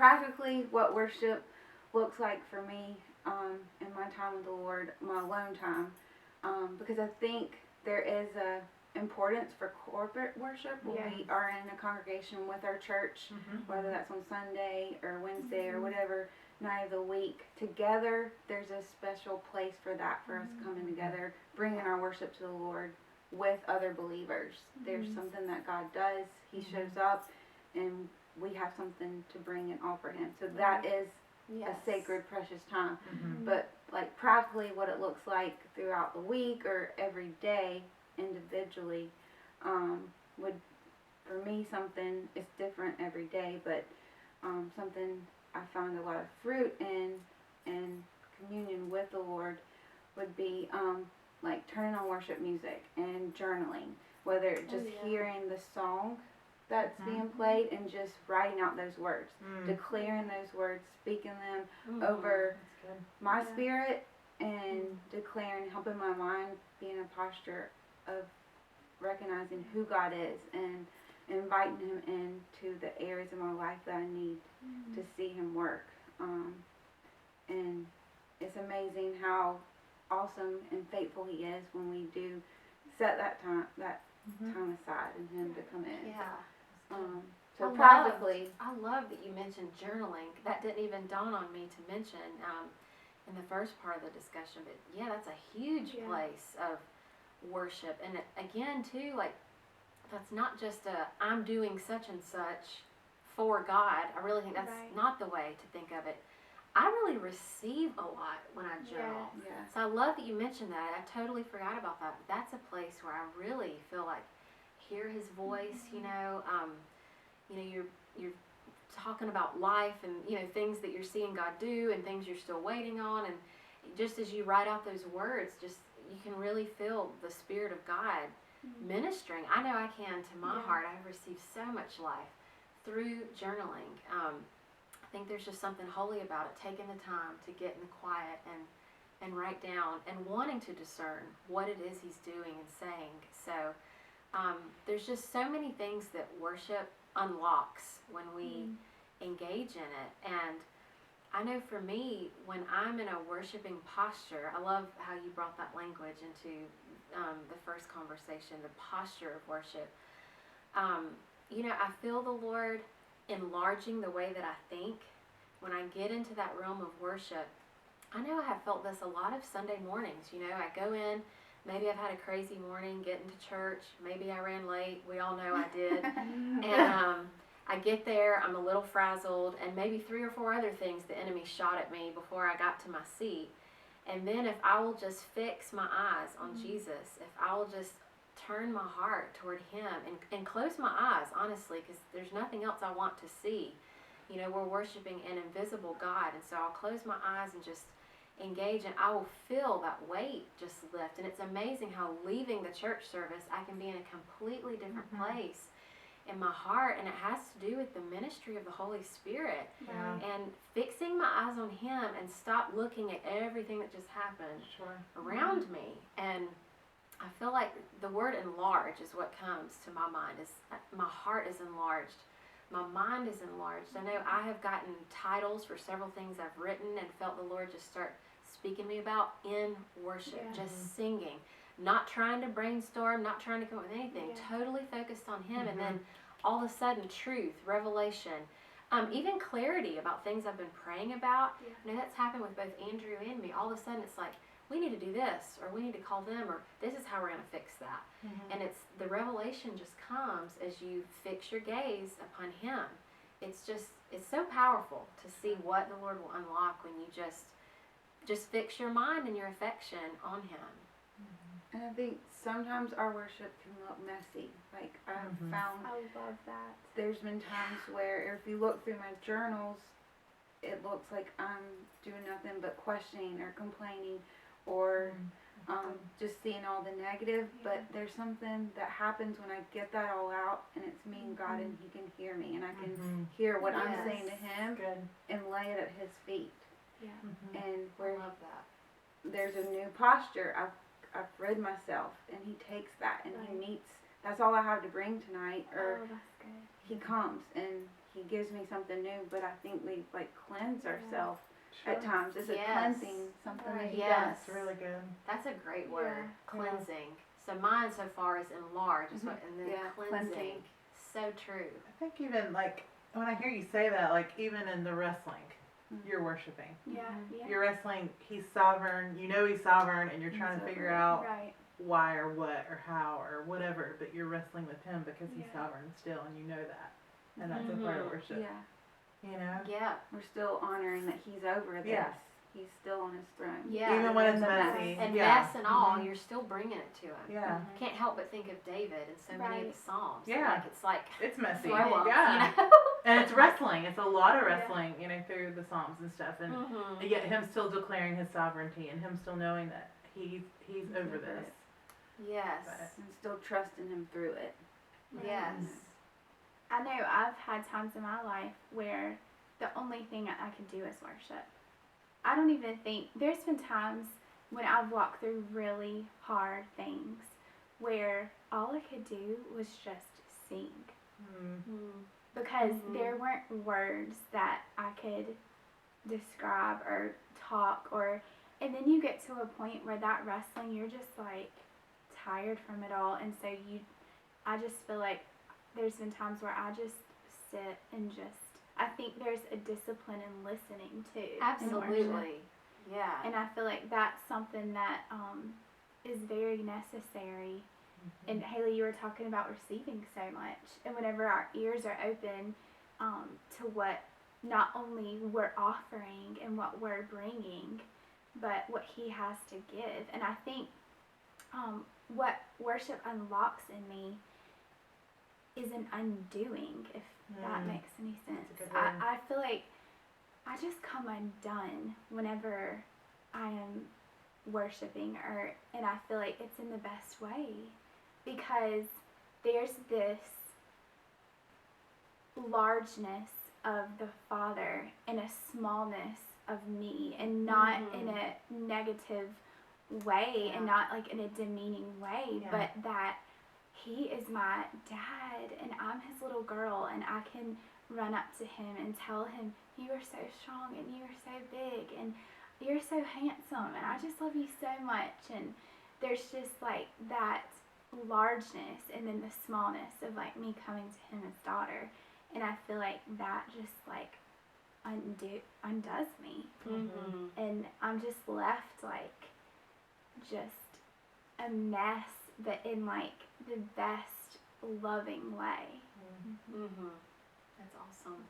practically what worship looks like for me in my time with the Lord, my alone time, because I think there is a importance for corporate worship when we are in a congregation with our church, whether that's on Sunday or Wednesday or whatever night of the week. Together, there's a special place for that, for us coming together, bringing our worship to the Lord with other believers. There's something that God does. He shows up, and we have something to bring and offer Him. So that is a sacred, precious time. But like practically what it looks like throughout the week or every day individually would, for me, something is different every day, but something I found a lot of fruit in and communion with the Lord would be like turning on worship music and journaling, whether just hearing the song that's being played and just writing out those words, declaring those words, speaking them over my spirit, and declaring, helping my mind be in a posture of recognizing who God is and inviting Him into the areas of my life that I need to see Him work. And it's amazing how awesome and faithful He is when we do set that time aside and Him to come in. So practically, I love that you mentioned journaling. That didn't even dawn on me to mention in the first part of the discussion. But yeah, that's a huge place of worship. And again, too, like, that's not just I'm doing such and such for God. I really think that's not the way to think of it. I really receive a lot when I journal. So I love that you mentioned that. I totally forgot about that. But that's a place where I really feel like hear His voice. You know, you're talking about life and things that you're seeing God do and things you're still waiting on. And just as you write out those words, just you can really feel the Spirit of God ministering. I know I can to my heart. I've received so much life through journaling. I think there's just something holy about it, taking the time to get in the quiet and write down and wanting to discern what it is He's doing and saying. So there's just so many things that worship unlocks when we engage in it. And I know for me, when I'm in a worshiping posture, I love how you brought that language into the first conversation, the posture of worship. I feel the Lord enlarging the way that I think. When I get into that realm of worship, I know I have felt this a lot of Sunday mornings. I go in, maybe I've had a crazy morning getting to church, maybe I ran late, we all know I did, and I get there, I'm a little frazzled, and maybe 3 or 4 other things the enemy shot at me before I got to my seat. And then if I will just fix my eyes on Jesus, if I will just turn my heart toward Him and close my eyes, honestly, because there's nothing else I want to see. We're worshiping an invisible God, and so I'll close my eyes and just engage, and I will feel that weight just lift. And it's amazing how leaving the church service, I can be in a completely different place in my heart, and it has to do with the ministry of the Holy Spirit and fixing my eyes on Him and stop looking at everything that just happened around me. And I feel like the word enlarge is what comes to my mind. Is my heart is enlarged, my mind is enlarged. I know I have gotten titles for several things I've written and felt the Lord just start speaking to me about in worship, just singing. Not trying to brainstorm, not trying to come up with anything, totally focused on Him. And then all of a sudden, truth, revelation, even clarity about things I've been praying about. That's happened with both Andrew and me. All of a sudden, it's like, we need to do this, or we need to call them, or this is how we're going to fix that. And it's the revelation just comes as you fix your gaze upon Him. It's so powerful to see what the Lord will unlock when you just fix your mind and your affection on Him. And I think sometimes our worship can look messy. Like I've found, I love that. There's been times where if you look through my journals, it looks like I'm doing nothing but questioning or complaining or just seeing all the negative. But there's something that happens when I get that all out, and it's me and God, and He can hear me, and I can hear what I'm saying to Him and lay it at His feet. And where I love that. There's a new posture. I've rid myself, and He takes that, and He meets. That's all I have to bring tonight. Or that's good. He comes and he gives me something new, but I think we like cleanse ourselves Sure. at times. Is it Yes. cleansing something that he Yes. That's really good. That's a great word. Yeah. Cleansing. So mine so far is enlarge, is what, and then Yeah, cleansing. cleansing. So true. I think even like when I hear you say that, like even in the wrestling, you're worshiping. Yeah, Mhm. yeah. You're wrestling. He's sovereign. You know he's sovereign, and you're He's trying to figure sovereign. out Right. why or what or how or whatever. But you're wrestling with him because he's Yeah. sovereign still, and you know that, and that's a part of Mhm. worship. Yeah, You know. Yeah. we're still honoring that he's over this. Yeah. He's still on his throne. Yeah. Even when it's And the messy. mess. And yeah. mess and all, Mhm. you're still bringing it to him. Yeah. Can't help but think of David and so many of Right. the Psalms. Yeah. Like it's like It's messy. throw up, Yeah. you know? And it's wrestling. It's a lot of Yeah. wrestling, you know, through the Psalms and stuff. And Mhm. yet him still declaring his sovereignty and him still knowing that he's over over this. it. Yes. And still trusting him through it. Yes. I know I've had times in my life where the only thing I can do is worship. I don't even think, there's been times when I've walked through really hard things where all I could do was just sing. Mm. Because Mhm. there weren't words that I could describe or talk and then you get to a point where that wrestling, you're just like tired from it all, and so I just feel like there's been times where I just sit and I think there's a discipline in listening too. in worship. Absolutely. Yeah. And I feel like that's something that is very necessary. And Hayley, you were talking about receiving so much, and whenever our ears are open to what not only we're offering and what we're bringing, but what He has to give. And I think what worship unlocks in me is an undoing, if that makes any sense. That's a good word. I feel like I just come undone whenever I am worshiping, and I feel like it's in the best way, because there's this largeness of the Father and a smallness of me, and not in a negative way, and not like in a demeaning way, Yeah. but that He is my dad and I'm His little girl, and I can run up to Him and tell Him, you are so strong and you are so big and you're so handsome and I just love you so much. And there's just like that largeness and then the smallness of like me coming to Him as daughter, and I feel like that just like undoes me, Mhm. and I'm just left like just a mess, but in like the best loving way. Mhm. That's awesome.